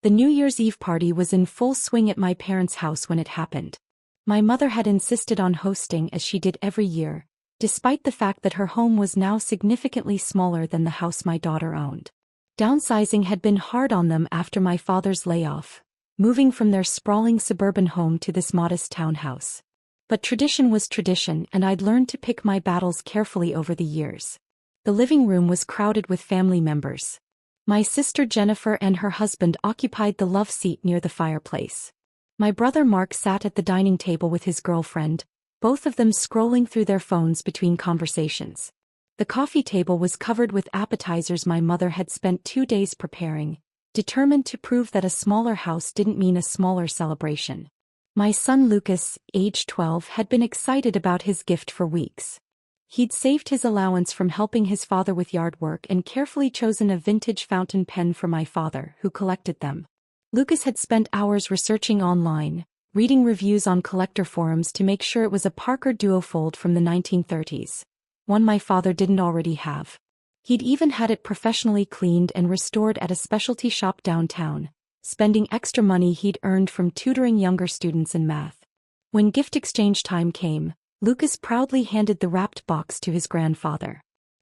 The New Year's Eve party was in full swing at my parents' house when it happened. My mother had insisted on hosting as she did every year, despite the fact that her home was now significantly smaller than the house my daughter owned. Downsizing had been hard on them after my father's layoff, moving from their sprawling suburban home to this modest townhouse. But tradition was tradition, and I'd learned to pick my battles carefully over the years. The living room was crowded with family members. My sister Jennifer and her husband occupied the love seat near the fireplace. My brother Mark sat at the dining table with his girlfriend, both of them scrolling through their phones between conversations. The coffee table was covered with appetizers my mother had spent 2 days preparing, determined to prove that a smaller house didn't mean a smaller celebration. My son Lucas, age 12, had been excited about his gift for weeks. He'd saved his allowance from helping his father with yard work and carefully chosen a vintage fountain pen for my father, who collected them. Lucas had spent hours researching online, reading reviews on collector forums to make sure it was a Parker duofold from the 1930s, one my father didn't already have. He'd even had it professionally cleaned and restored at a specialty shop downtown, spending extra money he'd earned from tutoring younger students in math. When gift exchange time came, Lucas proudly handed the wrapped box to his grandfather.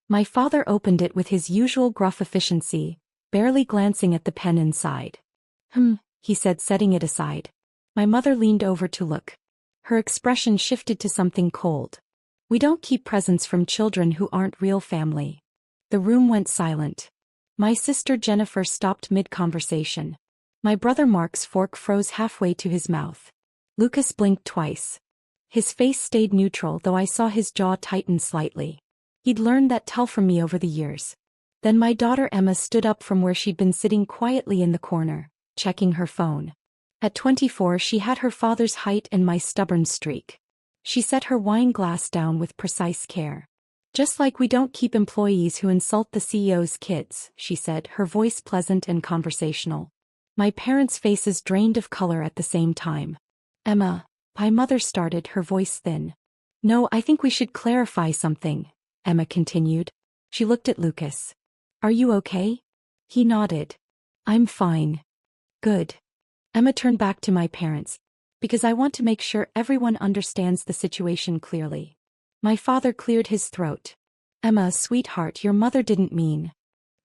My father opened it with his usual gruff efficiency, barely glancing at the pen inside. He said, setting it aside. My mother leaned over to look. Her expression shifted to something cold. We don't keep presents from children who aren't real family. The room went silent. My sister Jennifer stopped mid-conversation. My brother Mark's fork froze halfway to his mouth. Lucas blinked twice. His face stayed neutral, though I saw his jaw tighten slightly. He'd learned that tell from me over the years. Then my daughter Emma stood up from where she'd been sitting quietly in the corner, checking her phone. At 24 she had her father's height and my stubborn streak. She set her wine glass down with precise care. Just like we don't keep employees who insult the CEO's kids, she said, her voice pleasant and conversational. My parents' faces drained of color at the same time. Emma, my mother started, her voice thin. No, I think we should clarify something, Emma continued. She looked at Lucas. Are you okay? He nodded. I'm fine. Good. Emma turned back to my parents. Because I want to make sure everyone understands the situation clearly. My father cleared his throat. Emma, sweetheart, your mother didn't mean.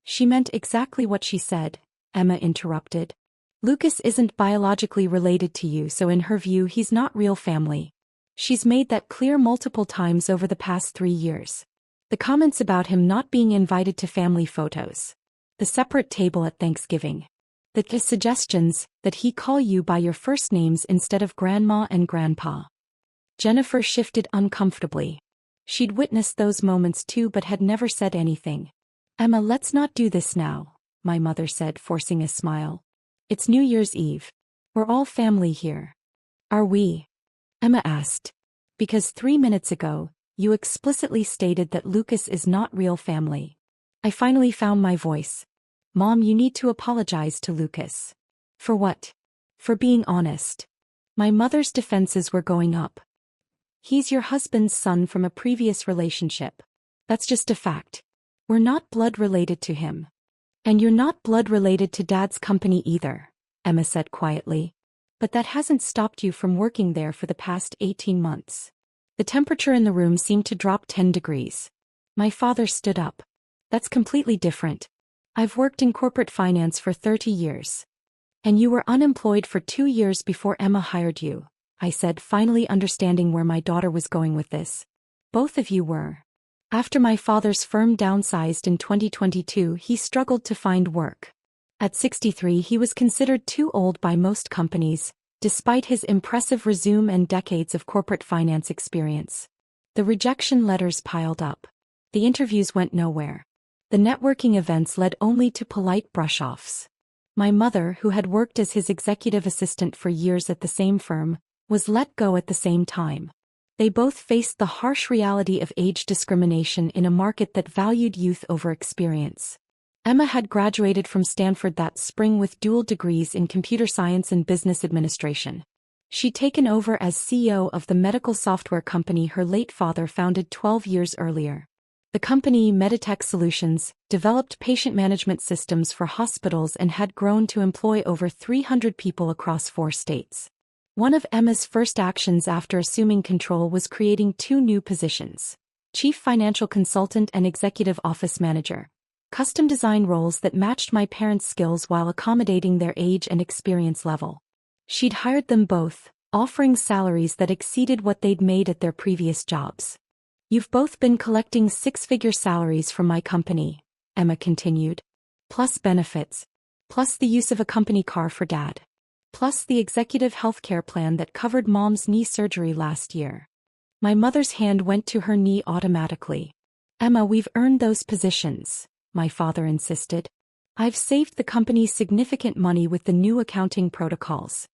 She meant exactly what she said, Emma interrupted. Lucas isn't biologically related to you, so in her view he's not real family. She's made that clear multiple times over the past 3 years. The comments about him not being invited to family photos. The separate table at Thanksgiving. The suggestions that he call you by your first names instead of grandma and grandpa. Jennifer shifted uncomfortably. She'd witnessed those moments too but had never said anything. Emma, let's not do this now, my mother said, forcing a smile. It's New Year's Eve. We're all family here. Are we? Emma asked. Because 3 minutes ago, you explicitly stated that Lucas is not real family. I finally found my voice. Mom, you need to apologize to Lucas. For what? For being honest. My mother's defenses were going up. He's your husband's son from a previous relationship. That's just a fact. We're not blood related to him. And you're not blood related to Dad's company either, Emma said quietly. But that hasn't stopped you from working there for the past 18 months. The temperature in the room seemed to drop 10 degrees. My father stood up. That's completely different. I've worked in corporate finance for 30 years. And you were unemployed for 2 years before Emma hired you, I said, finally understanding where my daughter was going with this. Both of you were. After my father's firm downsized in 2022, he struggled to find work. At 63, he was considered too old by most companies, despite his impressive resume and decades of corporate finance experience. The rejection letters piled up. The interviews went nowhere. The networking events led only to polite brush-offs. My mother, who had worked as his executive assistant for years at the same firm, was let go at the same time. They both faced the harsh reality of age discrimination in a market that valued youth over experience. Emma had graduated from Stanford that spring with dual degrees in computer science and business administration. She'd taken over as CEO of the medical software company her late father founded 12 years earlier. The company, Meditech Solutions, developed patient management systems for hospitals and had grown to employ over 300 people across 4 states. One of Emma's first actions after assuming control was creating 2 new positions: Chief Financial Consultant and Executive Office Manager. Custom design roles that matched my parents' skills while accommodating their age and experience level. She'd hired them both, offering salaries that exceeded what they'd made at their previous jobs. "You've both been collecting 6-figure salaries from my company," Emma continued. "Plus benefits. Plus the use of a company car for Dad. Plus the executive healthcare plan that covered Mom's knee surgery last year." My mother's hand went to her knee automatically. "Emma, we've earned those positions," my father insisted. "I've saved the company significant money with the new accounting protocols."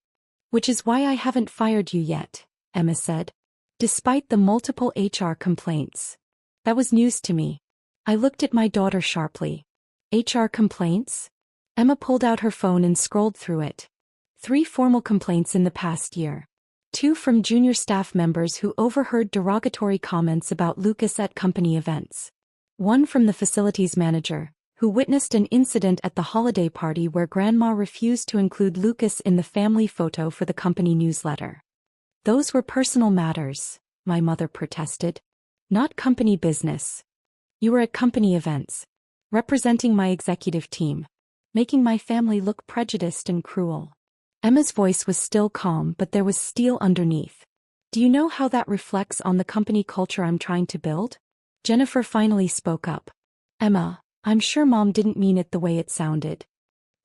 "Which is why I haven't fired you yet," Emma said. "Despite the multiple HR complaints." That was news to me. I looked at my daughter sharply. "HR complaints?" Emma pulled out her phone and scrolled through it. 3 formal complaints in the past year. 2 from junior staff members who overheard derogatory comments about Lucas at company events. 1 from the facilities manager, who witnessed an incident at the holiday party where Grandma refused to include Lucas in the family photo for the company newsletter. "Those were personal matters," my mother protested. "Not company business. You were at company events, representing my executive team, making my family look prejudiced and cruel." Emma's voice was still calm, but there was steel underneath. "Do you know how that reflects on the company culture I'm trying to build?" Jennifer finally spoke up. "Emma, I'm sure Mom didn't mean it the way it sounded."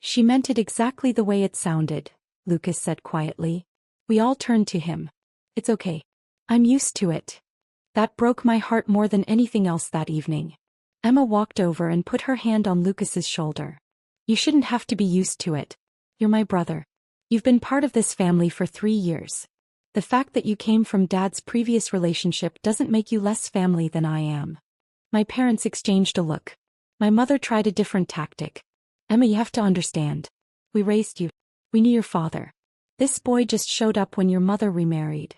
"She meant it exactly the way it sounded," Lucas said quietly. We all turned to him. "It's okay. I'm used to it." That broke my heart more than anything else that evening. Emma walked over and put her hand on Lucas's shoulder. "You shouldn't have to be used to it. You're my brother. You've been part of this family for 3 years. The fact that you came from Dad's previous relationship doesn't make you less family than I am." My parents exchanged a look. My mother tried a different tactic. "Emma, you have to understand. We raised you. We knew your father. This boy just showed up when your mother remarried."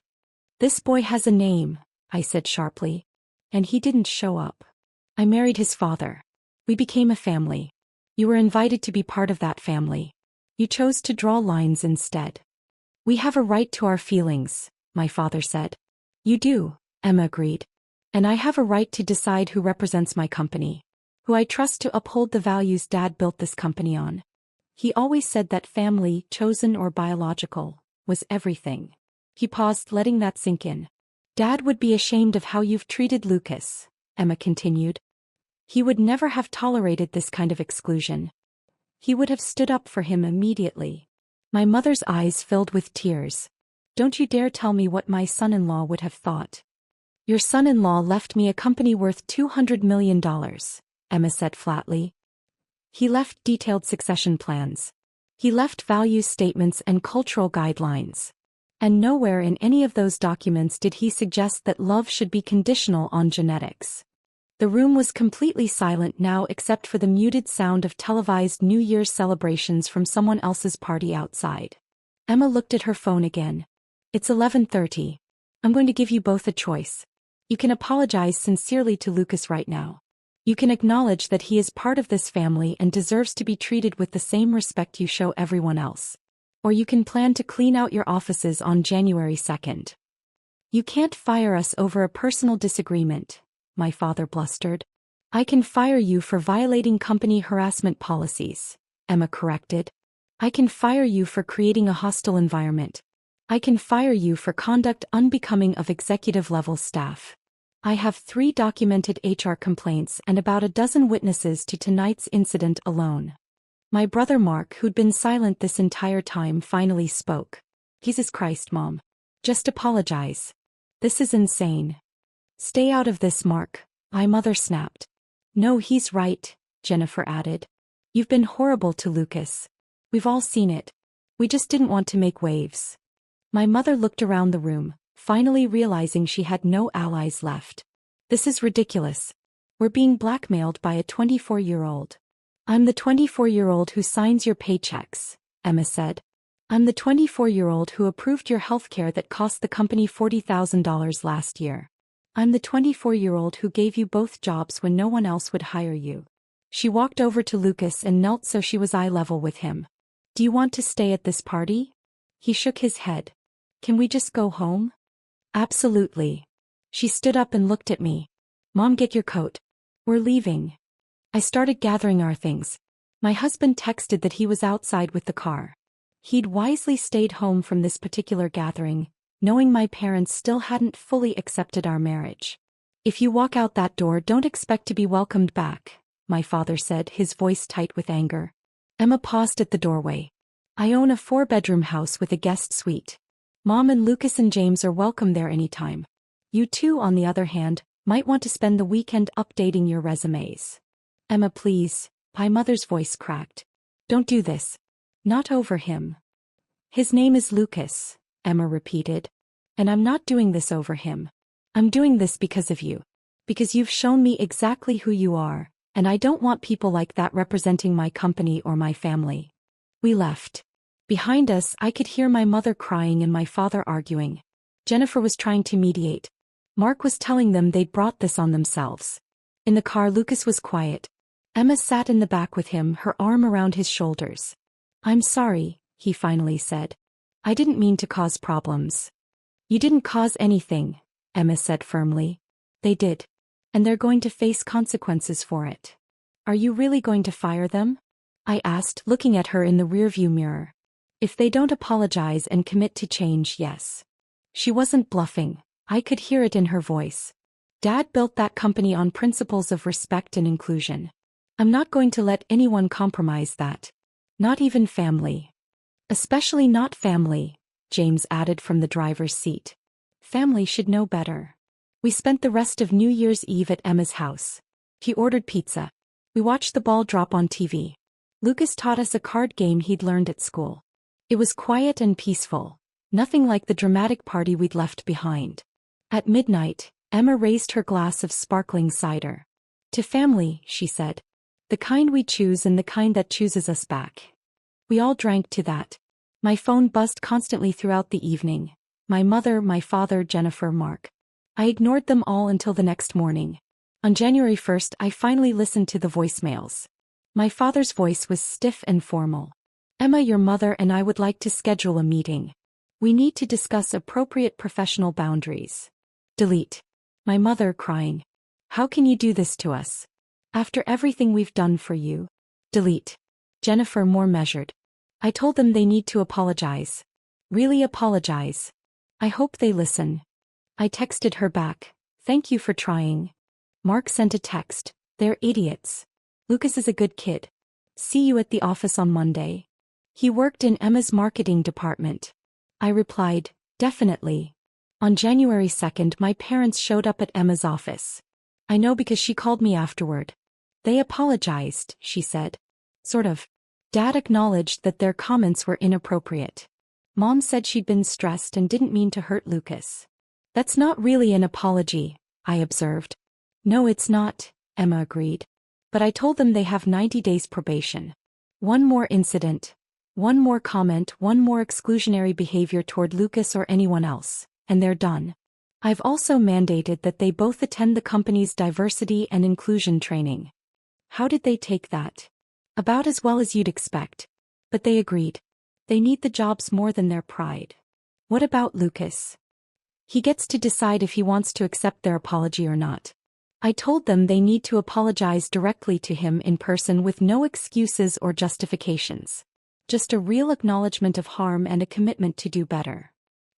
"This boy has a name," I said sharply. "And he didn't show up. I married his father. We became a family. You were invited to be part of that family. You chose to draw lines instead." "We have a right to our feelings," my father said. "You do," Emma agreed. "And I have a right to decide who represents my company, who I trust to uphold the values Dad built this company on. He always said that family, chosen or biological, was everything." He paused, letting that sink in. "Dad would be ashamed of how you've treated Lucas," Emma continued. "He would never have tolerated this kind of exclusion. He would have stood up for him immediately." My mother's eyes filled with tears. "Don't you dare tell me what my son-in-law would have thought." "Your son-in-law left me a company worth $200 million, Emma said flatly. "He left detailed succession plans. He left value statements and cultural guidelines. And nowhere in any of those documents did he suggest that love should be conditional on genetics." The room was completely silent now except for the muted sound of televised New Year's celebrations from someone else's party outside. Emma looked at her phone again. "It's 11:30. I'm going to give you both a choice. You can apologize sincerely to Lucas right now. You can acknowledge that he is part of this family and deserves to be treated with the same respect you show everyone else. Or you can plan to clean out your offices on January 2nd. You can't fire us over a personal disagreement," my father blustered. "I can fire you for violating company harassment policies," Emma corrected. "I can fire you for creating a hostile environment. I can fire you for conduct unbecoming of executive-level staff. I have 3 documented HR complaints and about a dozen witnesses to tonight's incident alone." My brother Mark, who'd been silent this entire time, finally spoke. "Jesus Christ, Mom. Just apologize. This is insane." "Stay out of this, Mark," my mother snapped. "No, he's right," Jennifer added. "You've been horrible to Lucas. We've all seen it. We just didn't want to make waves." My mother looked around the room, finally realizing she had no allies left. "This is ridiculous. We're being blackmailed by a 24-year-old. "I'm the 24-year-old who signs your paychecks," Emma said. "I'm the 24-year-old who approved your healthcare that cost the company $40,000 last year. I'm the 24-year-old who gave you both jobs when no one else would hire you. She walked over to Lucas and knelt so she was eye level with him. Do you want to stay at this party? He shook his head. Can we just go home? Absolutely. She stood up and looked at me. Mom, get your coat. We're leaving. I started gathering our things. My husband texted that he was outside with the car. He'd wisely stayed home from this particular gathering, knowing my parents still hadn't fully accepted our marriage. If you walk out that door, don't expect to be welcomed back, my father said, his voice tight with anger. Emma paused at the doorway. I own a 4-bedroom house with a guest suite. Mom and Lucas and James are welcome there anytime. You two, on the other hand, might want to spend the weekend updating your resumes. Emma, please, my mother's voice cracked. Don't do this. Not over him. His name is Lucas, Emma repeated. And I'm not doing this over him. I'm doing this because of you. Because you've shown me exactly who you are, and I don't want people like that representing my company or my family. We left. Behind us, I could hear my mother crying and my father arguing. Jennifer was trying to mediate. Mark was telling them they'd brought this on themselves. In the car, Lucas was quiet. Emma sat in the back with him, her arm around his shoulders. I'm sorry, he finally said. I didn't mean to cause problems. You didn't cause anything, Emma said firmly. They did. And they're going to face consequences for it. Are you really going to fire them? I asked, looking at her in the rearview mirror. If they don't apologize and commit to change, yes. She wasn't bluffing. I could hear it in her voice. Dad built that company on principles of respect and inclusion. I'm not going to let anyone compromise that. Not even family. Especially not family, James added from the driver's seat. Family should know better. We spent the rest of New Year's Eve at Emma's house. He ordered pizza. We watched the ball drop on TV. Lucas taught us a card game he'd learned at school. It was quiet and peaceful, nothing like the dramatic party we'd left behind. At midnight, Emma raised her glass of sparkling cider. To family, she said. The kind we choose and the kind that chooses us back. We all drank to that. My phone buzzed constantly throughout the evening. My mother, my father, Jennifer, Mark. I ignored them all until the next morning. On January 1st, I finally listened to the voicemails. My father's voice was stiff and formal. Emma, your mother and I would like to schedule a meeting. We need to discuss appropriate professional boundaries. Delete. My mother, crying. How can you do this to us? After everything we've done for you? Delete. Jennifer, more measured. I told them they need to apologize. Really apologize. I hope they listen. I texted her back. Thank you for trying. Mark sent a text. They're idiots. Lucas is a good kid. See you at the office on Monday. He worked in Emma's marketing department. I replied, definitely. On January 2nd, my parents showed up at Emma's office. I know because she called me afterward. They apologized, she said. Sort of. Dad acknowledged that their comments were inappropriate. Mom said she'd been stressed and didn't mean to hurt Lucas. That's not really an apology, I observed. No, it's not, Emma agreed. But I told them they have 90 days probation. One more incident. One more comment, one more exclusionary behavior toward Lucas or anyone else, and they're done. I've also mandated that they both attend the company's diversity and inclusion training. How did they take that? About as well as you'd expect. But they agreed. They need the jobs more than their pride. What about Lucas? He gets to decide if he wants to accept their apology or not. I told them they need to apologize directly to him in person with no excuses or justifications. Just a real acknowledgement of harm and a commitment to do better.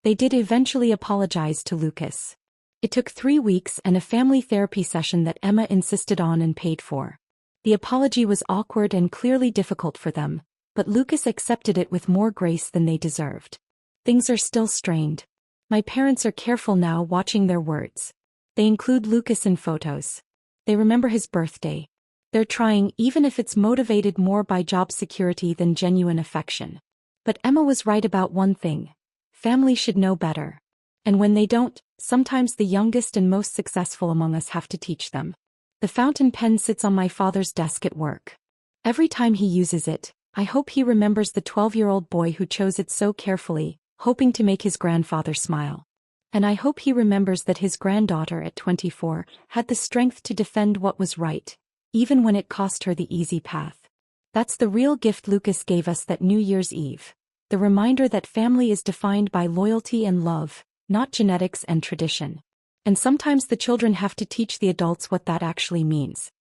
They did eventually apologize to Lucas. It took 3 weeks and a family therapy session that Emma insisted on and paid for. The apology was awkward and clearly difficult for them, but Lucas accepted it with more grace than they deserved. Things are still strained. My parents are careful now, watching their words. They include Lucas in photos. They remember his birthday. They're trying, even if it's motivated more by job security than genuine affection. But Emma was right about one thing. Family should know better. And when they don't, sometimes the youngest and most successful among us have to teach them. The fountain pen sits on my father's desk at work. Every time he uses it, I hope he remembers the 12-year-old boy who chose it so carefully, hoping to make his grandfather smile. And I hope he remembers that his granddaughter at 24 had the strength to defend what was right, even when it cost her the easy path. That's the real gift Lucas gave us that New Year's Eve. The reminder that family is defined by loyalty and love, not genetics and tradition. And sometimes the children have to teach the adults what that actually means.